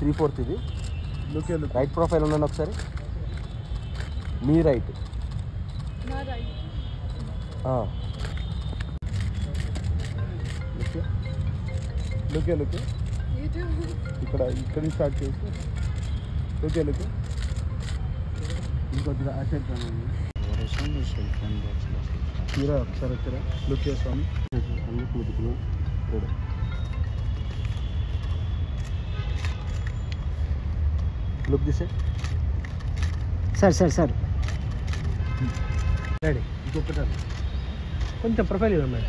3/4 ఇది. Right profile ఉన్నాను ఒకసారి. మీ రైట్. లుకే ఇక్కడ స్టార్ట్ చేసి లుకే ఇంకొద్దిగా అసెట్ తీరా ఒకసారి వచ్చారా లుక్ చేస్తాను. Look దిసే sir ready. ఇంకొకటి కొంచెం ప్రొఫైల్ ఇవ్వండి.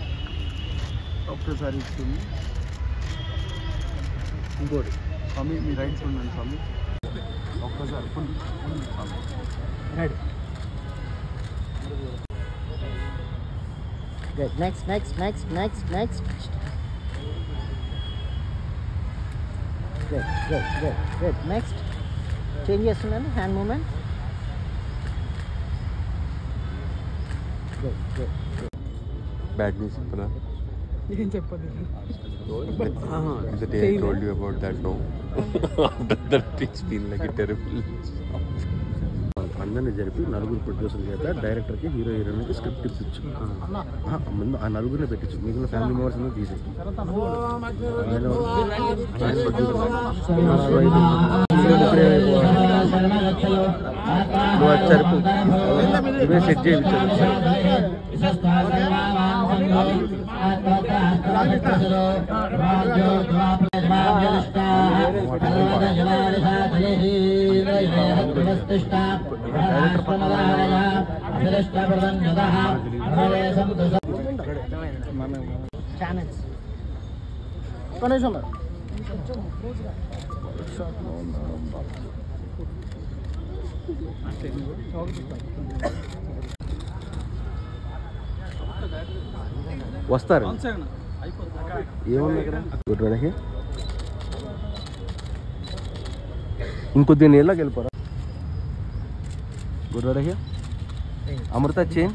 ఒక్కసారి ఇస్తుంది. ఇంకోటి స్వామి మీ రైట్స్ ఉండండి స్వామి. ఒక్కసారి ఫుల్ స్వామి ready. Good. Next. Good. Next. Change చేస్తున్నాను hand movement. Good. Bad news, Puna. ఏం చెప్పదు. The day I told you about that, no. That it's been like a terrible. అందరినీ జరిపి 4 ప్రొడ్యూసర్ చేత డైరెక్టర్కి హీరోయిన్కి స్క్రిప్ట్ ఇప్పించు. ముందు ఆ 4 పెట్టించు. మిగిలిన ఫ్యామిలీ మెంబర్స్ అందరూ తీసేసి నువ్వు వచ్చారు ఇవే సెట్ చేయించారు. ఛానల్స్ వస్తారు ఏముంది ఇక్కడ గుడ్డకి ఇంకొద్ది నీళ్ళకి వెళ్ళిపోరా. గుడ్డకి అమృత చైన్